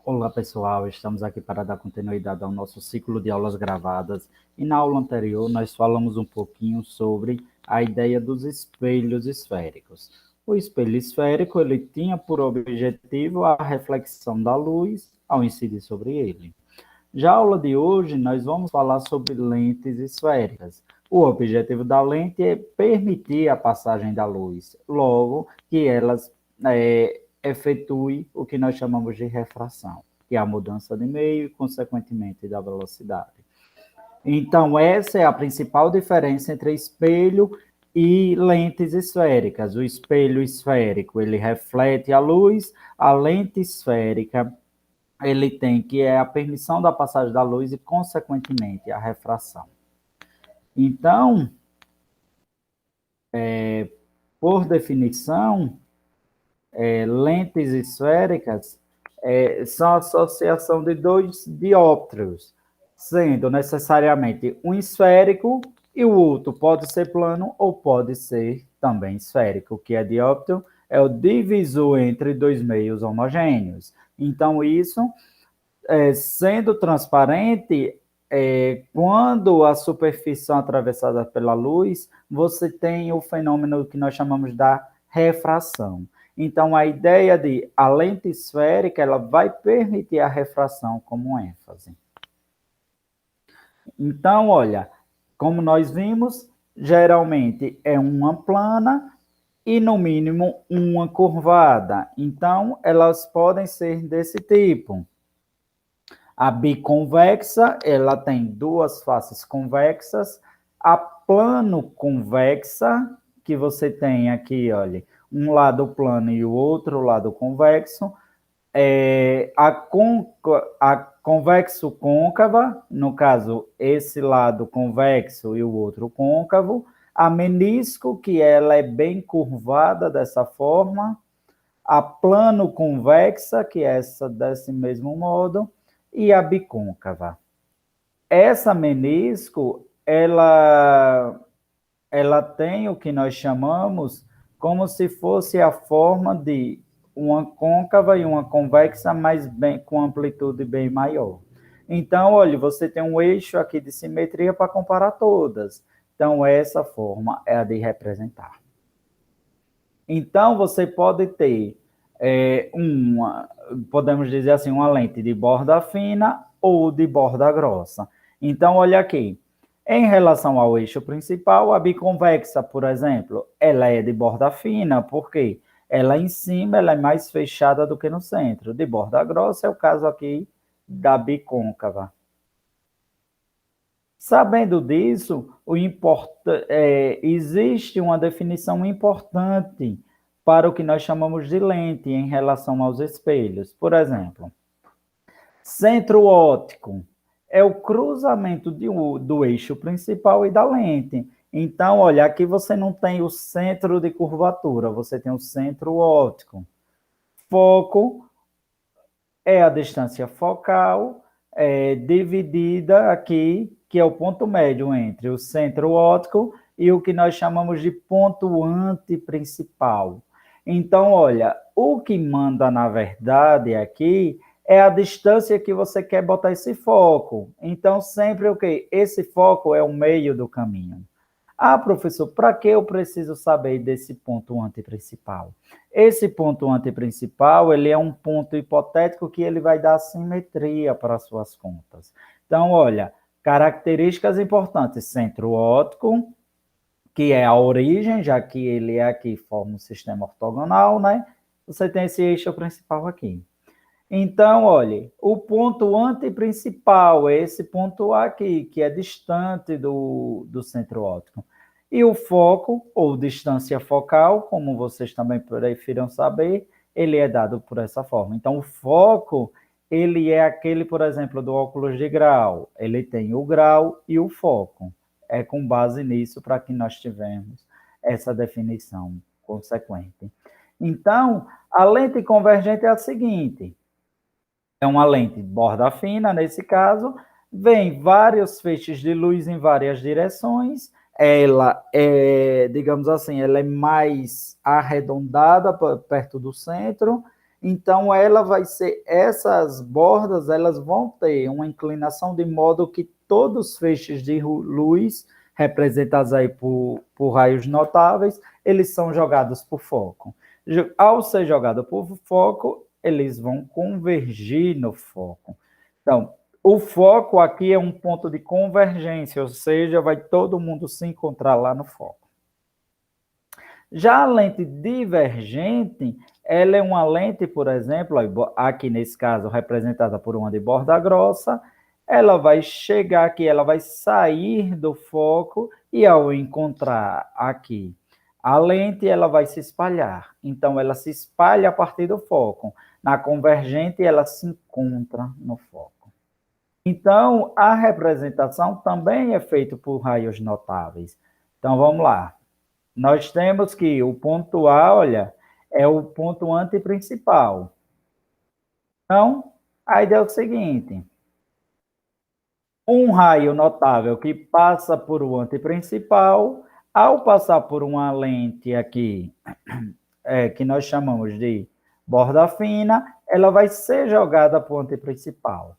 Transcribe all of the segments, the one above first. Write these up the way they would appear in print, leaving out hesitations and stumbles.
Olá, pessoal. Estamos aqui para dar continuidade ao nosso ciclo de aulas gravadas. E na aula anterior, nós falamos um pouquinho sobre a ideia dos espelhos esféricos. O espelho esférico, ele tinha por objetivo a reflexão da luz ao incidir sobre ele. Já a aula de hoje, nós vamos falar sobre lentes esféricas. O objetivo da lente é permitir a passagem da luz, logo que elas efetue o que nós chamamos de refração, que é a mudança de meio e, consequentemente, da velocidade. Então, essa é a principal diferença entre espelho e lentes esféricas. O espelho esférico, ele reflete a luz, a lente esférica, ele tem que é a permissão da passagem da luz e, consequentemente, a refração. Então, por definição, lentes esféricas são a associação de dois dióptros, sendo necessariamente um esférico e o outro pode ser plano ou pode ser também esférico. O que é dióptro? É o divisor entre dois meios homogêneos. Então, isso, sendo transparente, quando a superfície é atravessada pela luz, você tem o fenômeno que nós chamamos da refração. Então, a ideia de a lente esférica, ela vai permitir a refração como ênfase. Então, olha, como nós vimos, geralmente é uma plana e, no mínimo, uma curvada. Então, elas podem ser desse tipo. A biconvexa, ela tem duas faces convexas. A plano convexa, que você tem aqui, olha, um lado plano e o outro lado convexo. A convexo côncava, no caso, esse lado convexo e o outro côncavo. A menisco, que ela é bem curvada dessa forma. A plano convexa, que é essa desse mesmo modo, e a bicôncava. Essa menisco, ela tem o que nós chamamos como se fosse a forma de uma côncava e uma convexa, mas bem, com amplitude bem maior. Então, olha, você tem um eixo aqui de simetria para comparar todas. Então, essa forma é a de representar. Então, você pode ter podemos dizer assim, uma lente de borda fina ou de borda grossa. Então, olha aqui. Em relação ao eixo principal, a biconvexa, por exemplo, ela é de borda fina, porque ela em cima ela é mais fechada do que no centro. De borda grossa é o caso aqui da bicôncava. Sabendo disso, existe uma definição importante para o que nós chamamos de lente em relação aos espelhos. Por exemplo, centro óptico é o cruzamento do eixo principal e da lente. Então, olha, aqui você não tem o centro de curvatura, você tem o centro óptico. Foco é a distância focal dividida aqui, que é o ponto médio entre o centro óptico e o que nós chamamos de ponto antiprincipal. Então, olha, o que manda, na verdade, aqui é a distância que você quer botar esse foco. Então, sempre o quê? Esse foco é o meio do caminho. Ah, professor, para que eu preciso saber desse ponto antiprincipal? Esse ponto antiprincipal, ele é um ponto hipotético que ele vai dar simetria para as suas contas. Então, olha, características importantes, centro óptico, que é a origem, já que ele é aqui, forma um sistema ortogonal, né? Você tem esse eixo principal aqui. Então, olhe, o ponto antiprincipal é esse ponto aqui, que é distante do centro óptico. E o foco, ou distância focal, como vocês também prefiram saber, ele é dado por essa forma. Então, o foco, ele é aquele, por exemplo, do óculos de grau. Ele tem o grau e o foco. É com base nisso para que nós tivemos essa definição consequente. Então, a lente convergente é a seguinte: é uma lente de borda fina, nesse caso, vem vários feixes de luz em várias direções, ela é, digamos assim, ela é mais arredondada perto do centro, Então, ela vai ser, essas bordas, elas vão ter uma inclinação de modo que todos os feixes de luz, representados aí por raios notáveis, eles são jogados por foco. Ao ser jogado por foco, eles vão convergir no foco. Então, o foco aqui é um ponto de convergência, ou seja, vai todo mundo se encontrar lá no foco. Já a lente divergente, ela é uma lente, por exemplo, aqui nesse caso representada por uma de borda grossa, ela vai chegar aqui, ela vai sair do foco e ao encontrar aqui a lente, ela vai se espalhar. Então, ela se espalha a partir do foco. Na convergente, ela se encontra no foco. Então, a representação também é feita por raios notáveis. Então, vamos lá. Nós temos que o ponto A, olha, é o ponto antiprincipal. Então, a ideia é o seguinte: um raio notável que passa por o antiprincipal, ao passar por uma lente aqui, que nós chamamos de borda fina, ela vai ser jogada para o antiprincipal.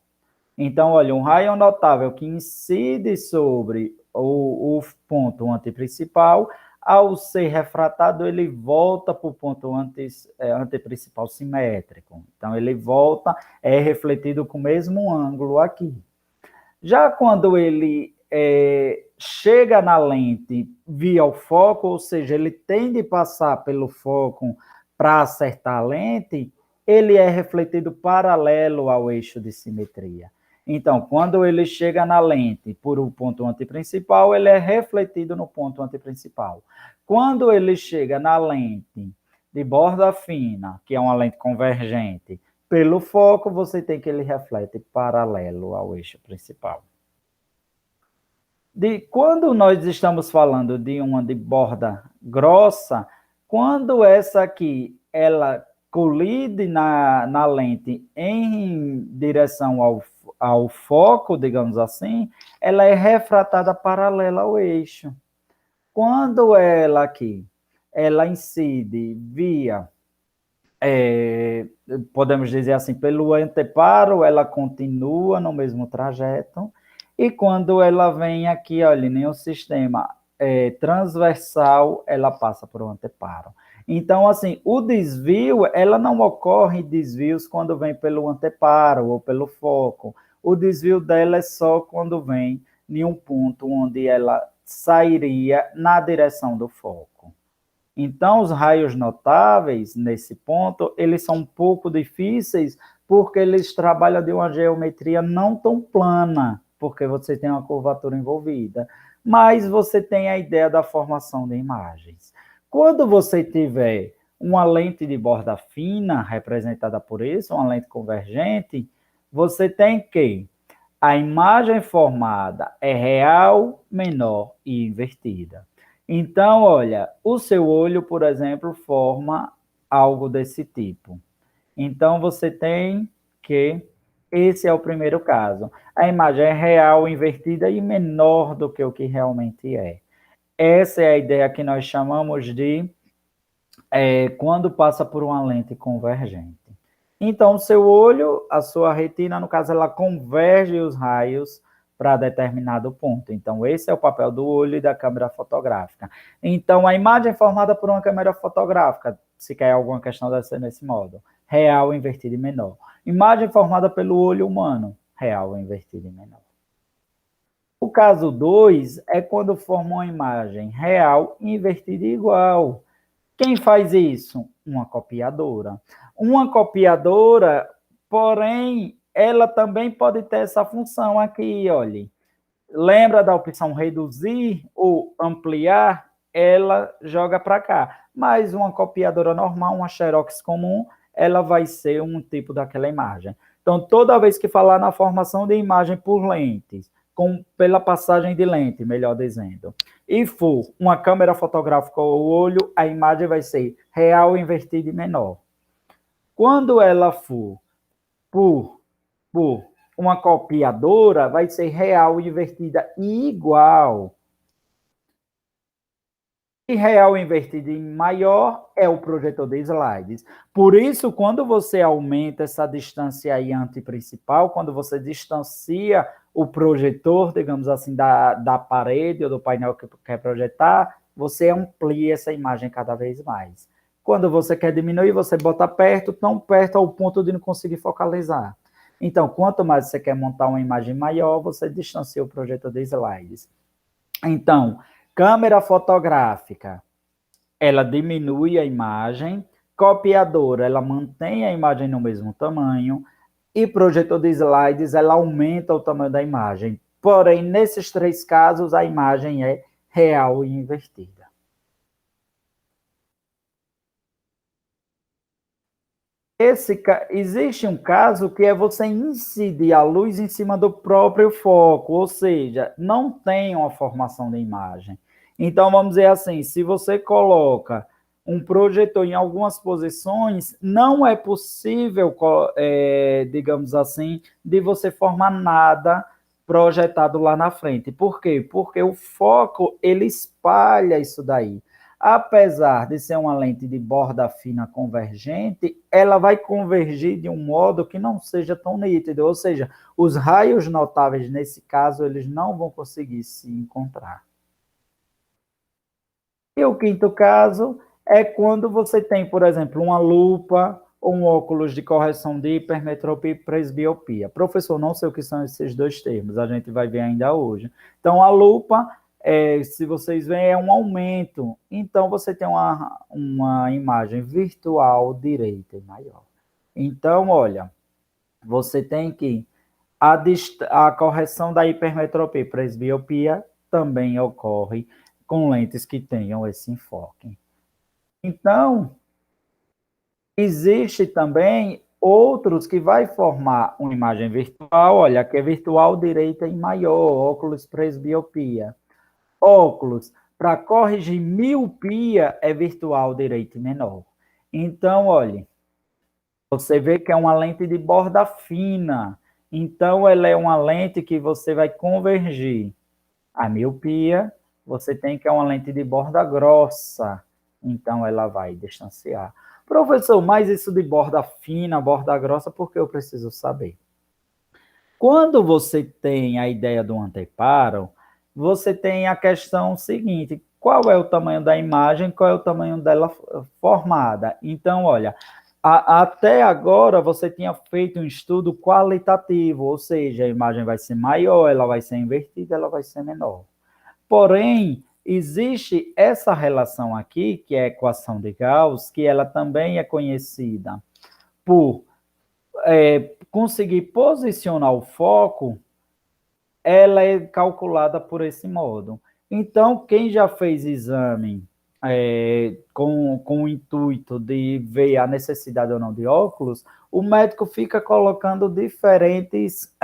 Então, olha, um raio notável que incide sobre o ponto antiprincipal, ao ser refratado, ele volta para o ponto antiprincipal simétrico. Então, ele volta, é refletido com o mesmo ângulo aqui. Já quando ele chega na lente via o foco, ou seja, ele tem de passar pelo foco para acertar a lente, ele é refletido paralelo ao eixo de simetria. Então, quando ele chega na lente por um ponto antiprincipal, ele é refletido no ponto antiprincipal. Quando ele chega na lente de borda fina, que é uma lente convergente, pelo foco, você tem que ele reflete paralelo ao eixo principal. Quando nós estamos falando de uma de borda grossa, quando essa aqui, ela colide na lente em direção ao foco, digamos assim, ela é refratada paralela ao eixo. Quando ela aqui, ela incide via, podemos dizer assim, pelo anteparo, ela continua no mesmo trajeto, e quando ela vem aqui, olha, em um sistema transversal, ela passa por um anteparo. Então, assim, o desvio, ela não ocorre desvios quando vem pelo anteparo ou pelo foco. O desvio dela é só quando vem em um ponto onde ela sairia na direção do foco. Então, os raios notáveis, nesse ponto, eles são um pouco difíceis porque eles trabalham de uma geometria não tão plana, porque você tem uma curvatura envolvida, mas você tem a ideia da formação de imagens. Quando você tiver uma lente de borda fina, representada por isso, uma lente convergente, você tem que a imagem formada é real, menor e invertida. Então, olha, o seu olho, por exemplo, forma algo desse tipo. Então, você tem que, esse é o primeiro caso. A imagem é real, invertida e menor do que o que realmente é. Essa é a ideia que nós chamamos de quando passa por uma lente convergente. Então, o seu olho, a sua retina, no caso, ela converge os raios para determinado ponto. Então, esse é o papel do olho e da câmera fotográfica. Então, a imagem é formada por uma câmera fotográfica, se quer alguma questão deve ser nesse modo, real, invertida e menor. Imagem formada pelo olho humano, real, invertida e menor. O caso 2 é quando forma uma imagem real, invertida e igual. Quem faz isso? Uma copiadora. Uma copiadora, porém, ela também pode ter essa função aqui, olha. Lembra da opção reduzir ou ampliar? Ela joga para cá. Mas uma copiadora normal, uma Xerox comum, ela vai ser um tipo daquela imagem. Então, toda vez que falar na formação de imagem por lentes, pela passagem de lente, melhor dizendo, e for uma câmera fotográfica ou olho, a imagem vai ser real, invertida e menor. Quando ela for por uma copiadora, vai ser real, invertida e igual. E real invertido em maior é o projetor de slides. Por isso, quando você aumenta essa distância aí antiprincipal, quando você distancia o projetor, digamos assim, da parede ou do painel que quer projetar, você amplia essa imagem cada vez mais. Quando você quer diminuir, você bota perto, tão perto ao ponto de não conseguir focalizar. Então, quanto mais você quer montar uma imagem maior, você distancia o projetor de slides. Então, câmera fotográfica, ela diminui a imagem, copiadora, ela mantém a imagem no mesmo tamanho, e projetor de slides, ela aumenta o tamanho da imagem. Porém, nesses três casos, a imagem é real e invertida. Existe um caso que é você incidir a luz em cima do próprio foco, ou seja, não tem uma formação de imagem. Então, vamos dizer assim, se você coloca um projetor em algumas posições, não é possível, digamos assim, de você formar nada projetado lá na frente. Por quê? Porque o foco, ele espalha isso daí. Apesar de ser uma lente de borda fina convergente, ela vai convergir de um modo que não seja tão nítido, ou seja, os raios notáveis nesse caso, eles não vão conseguir se encontrar. E o quinto caso é quando você tem, por exemplo, uma lupa ou um óculos de correção de hipermetropia e presbiopia. Professor, não sei o que são esses dois termos, a gente vai ver ainda hoje. Então, a lupa, se vocês veem, é um aumento. Então, você tem uma imagem virtual direita e maior. Então, olha, você tem que a correção da hipermetropia e presbiopia também ocorre com lentes que tenham esse enfoque. Então, existe também outros que vai formar uma imagem virtual, olha, que é virtual direita e maior, óculos presbiopia. Óculos para corrigir miopia é virtual direita e menor. Então, olha, você vê que é uma lente de borda fina. Então, ela é uma lente que você vai convergir. A miopia, você tem que é uma lente de borda grossa, então ela vai distanciar. Professor, mas isso de borda fina, borda grossa, por que eu preciso saber? Quando você tem a ideia do anteparo, você tem a questão seguinte: qual é o tamanho da imagem, qual é o tamanho dela formada? Então, olha, até agora você tinha feito um estudo qualitativo, ou seja, a imagem vai ser maior, ela vai ser invertida, ela vai ser menor. Porém, existe essa relação aqui, que é a equação de Gauss, que ela também é conhecida por conseguir posicionar o foco, ela é calculada por esse modo. Então, quem já fez exame com o intuito de ver a necessidade ou não de óculos, o médico fica colocando diferentes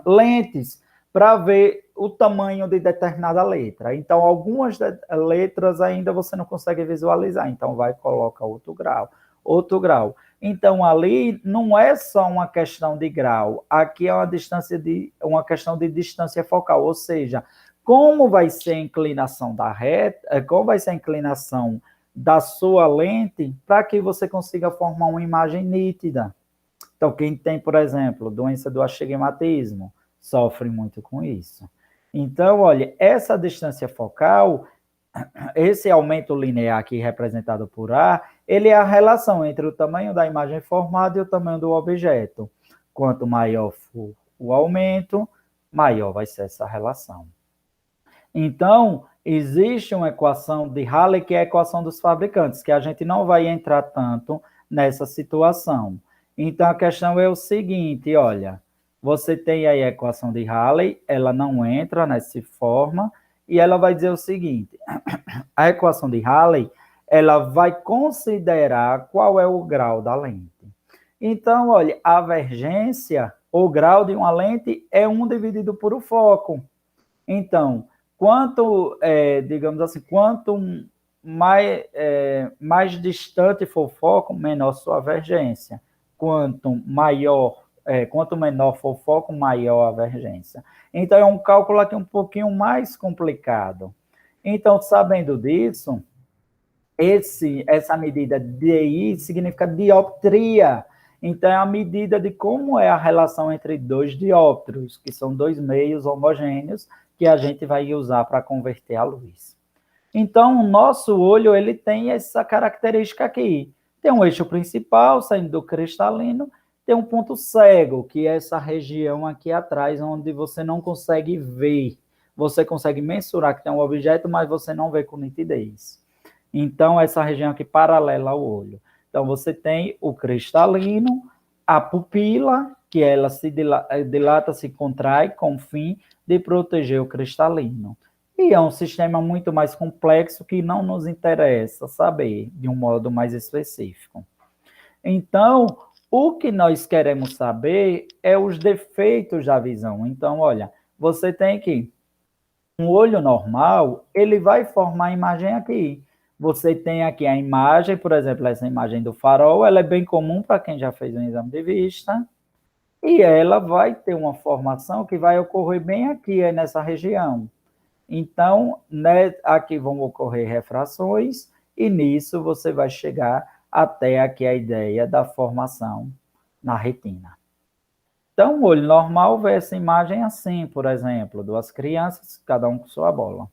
lentes para ver o tamanho de determinada letra. Então, algumas letras ainda você não consegue visualizar, então vai colocar outro grau, outro grau. Então, ali não é só uma questão de grau, aqui é uma questão de distância focal, ou seja, como vai ser a inclinação da reta, como vai ser a inclinação da sua lente para que você consiga formar uma imagem nítida. Então, quem tem, por exemplo, doença do astigmatismo, sofre muito com isso. Então, olha, essa distância focal, esse aumento linear aqui representado por A, ele é a relação entre o tamanho da imagem formada e o tamanho do objeto. Quanto maior for o aumento, maior vai ser essa relação. Então, existe uma equação de Halley, que é a equação dos fabricantes, que a gente não vai entrar tanto nessa situação. Então, a questão é o seguinte, olha, você tem aí a equação de Halley, ela não entra nessa forma, e ela vai dizer o seguinte, a equação de Halley, ela vai considerar qual é o grau da lente. Então, olha, a divergência, o grau de uma lente é 1 dividido por o foco. Então, digamos assim, quanto mais distante for o foco, menor sua divergência. Quanto menor for o foco, maior a divergência. Então, é um cálculo aqui um pouquinho mais complicado. Então, sabendo disso, essa medida DI significa dioptria. Então, é a medida de como é a relação entre dois dióptros, que são dois meios homogêneos, que a gente vai usar para converter a luz. Então, o nosso olho ele tem essa característica aqui. Tem um eixo principal, saindo do cristalino, tem um ponto cego, que é essa região aqui atrás, onde você não consegue ver. Você consegue mensurar que tem um objeto, mas você não vê com nitidez. Então, essa região aqui paralela ao olho. Então, você tem o cristalino, a pupila, que ela se dilata, se contrai com o fim de proteger o cristalino. E é um sistema muito mais complexo que não nos interessa saber de um modo mais específico. Então, o que nós queremos saber é os defeitos da visão. Então, olha, você tem que um olho normal, ele vai formar a imagem aqui. Você tem aqui a imagem, por exemplo, essa imagem do farol, ela é bem comum para quem já fez um exame de vista, e ela vai ter uma formação que vai ocorrer bem aqui, nessa região. Então, né, aqui vão ocorrer refrações, e nisso você vai chegar até aqui a ideia da formação na retina. Então, o olho normal vê essa imagem assim, por exemplo, duas crianças, cada um com sua bola.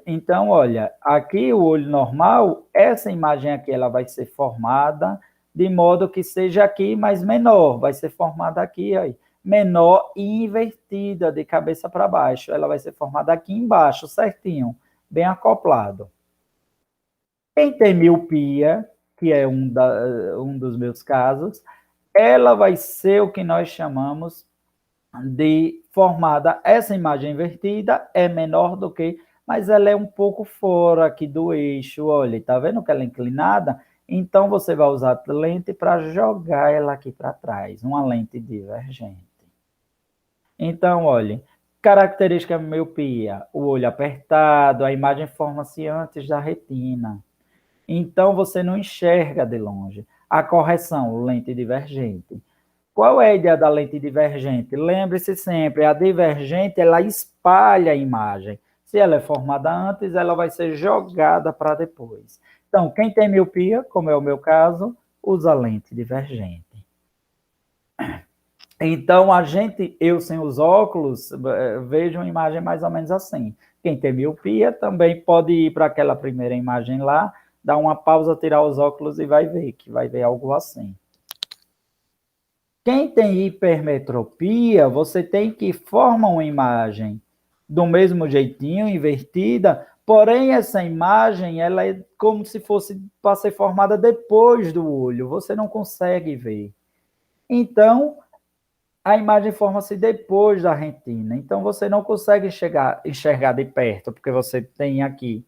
Então, olha, aqui o olho normal, essa imagem aqui, ela vai ser formada de modo que seja aqui, mas menor, vai ser formada aqui, aí, menor e invertida, de cabeça para baixo. Ela vai ser formada aqui embaixo, certinho, bem acoplado. Quem tem miopia, que é um dos meus casos, ela vai ser o que nós chamamos de formada. Essa imagem invertida é menor do que, mas ela é um pouco fora aqui do eixo. Olha, tá vendo que ela é inclinada? Então, você vai usar a lente para jogar ela aqui para trás, uma lente divergente. Então, olha, característica da miopia, o olho apertado, a imagem forma-se antes da retina. Então, você não enxerga de longe. A correção, lente divergente. Qual é a ideia da lente divergente? Lembre-se sempre, a divergente, ela espalha a imagem. Se ela é formada antes, ela vai ser jogada para depois. Então, quem tem miopia, como é o meu caso, usa lente divergente. Então, eu sem os óculos, vejo uma imagem mais ou menos assim. Quem tem miopia também pode ir para aquela primeira imagem lá, dar uma pausa, tirar os óculos e vai ver algo assim. Quem tem hipermetropia, você tem que formar uma imagem do mesmo jeitinho, invertida, porém essa imagem ela é como se fosse para ser formada depois do olho, você não consegue ver. Então, a imagem forma-se depois da retina, então você não consegue enxergar de perto, porque você tem aqui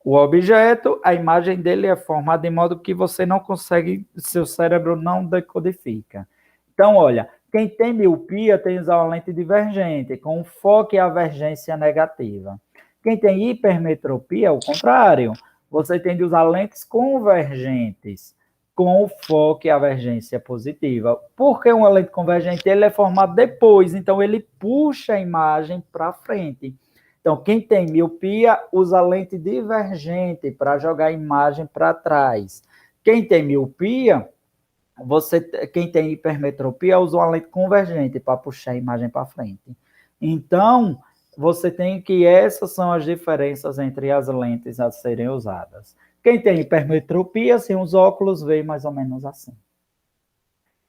o objeto, a imagem dele é formada de modo que você não consegue, seu cérebro não decodifica. Então, olha, quem tem miopia tem que usar uma lente divergente, com foco e avergência negativa. Quem tem hipermetropia, é o contrário. Você tem de usar lentes convergentes, com foco e avergência positiva. Porque uma lente convergente ele é formado depois, então ele puxa a imagem para frente. Então, quem tem miopia usa lente divergente para jogar a imagem para trás. Quem tem miopia, quem tem hipermetropia usa uma lente convergente para puxar a imagem para frente. Então, você tem que essas são as diferenças entre as lentes a serem usadas. Quem tem hipermetropia, sem os óculos, vê mais ou menos assim.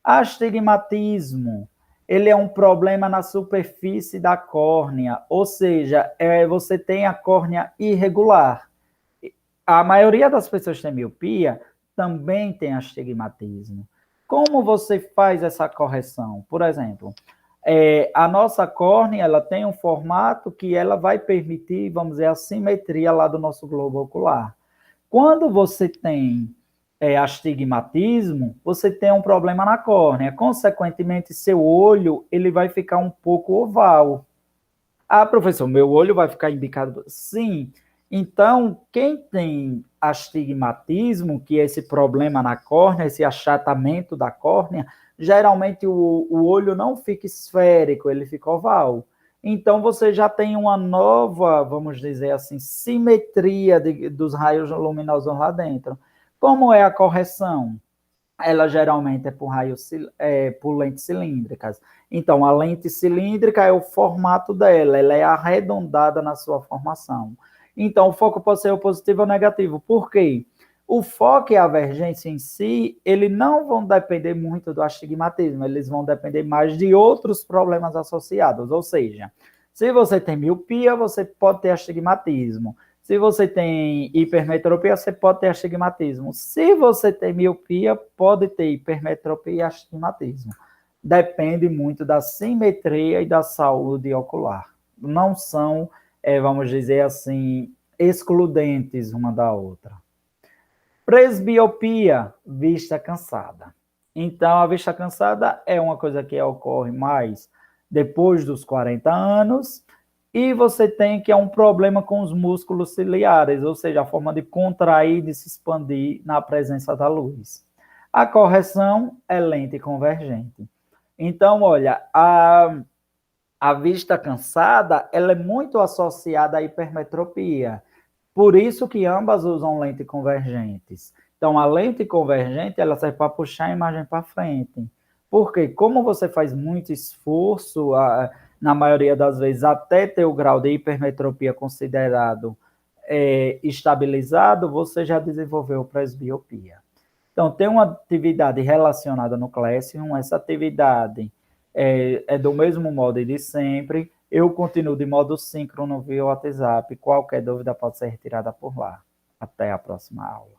Astigmatismo, ele é um problema na superfície da córnea, ou seja, você tem a córnea irregular. A maioria das pessoas que tem miopia também tem astigmatismo. Como você faz essa correção? Por exemplo, a nossa córnea ela tem um formato que ela vai permitir, vamos dizer, a simetria lá do nosso globo ocular. Quando você tem astigmatismo, você tem um problema na córnea. Consequentemente, seu olho ele vai ficar um pouco oval. Ah, professor, meu olho vai ficar embicado? Sim. Então, quem tem astigmatismo, que é esse problema na córnea, esse achatamento da córnea, geralmente o olho não fica esférico, ele fica oval. então você já tem uma nova, vamos dizer assim, simetria dos raios luminosos lá dentro. Como é a correção? Ela geralmente é por lentes cilíndricas. Então, a lente cilíndrica é o formato dela, ela é arredondada na sua formação. Então, o foco pode ser o positivo ou negativo. Por quê? O foco e a avergência em si, eles não vão depender muito do astigmatismo, eles vão depender mais de outros problemas associados. Ou seja, se você tem miopia, você pode ter astigmatismo. Se você tem hipermetropia, você pode ter astigmatismo. Se você tem miopia, pode ter hipermetropia e astigmatismo. Depende muito da simetria e da saúde ocular. Não são, vamos dizer assim, excludentes uma da outra. Presbiopia, vista cansada. Então, a vista cansada é uma coisa que ocorre mais depois dos 40 anos, e você tem que é um problema com os músculos ciliares, ou seja, a forma de contrair, de se expandir na presença da luz. A correção é lente convergente. Então, olha, a vista cansada, ela é muito associada à hipermetropia. Por isso que ambas usam lentes convergentes. Então, a lente convergente, ela serve para puxar a imagem para frente. Porque como você faz muito esforço, na maioria das vezes, até ter o grau de hipermetropia considerado estabilizado, você já desenvolveu presbiopia. Então, tem uma atividade relacionada no Classroom, essa atividade é do mesmo modo de sempre. Eu continuo de modo síncrono via WhatsApp. Qualquer dúvida pode ser retirada por lá. Até a próxima aula.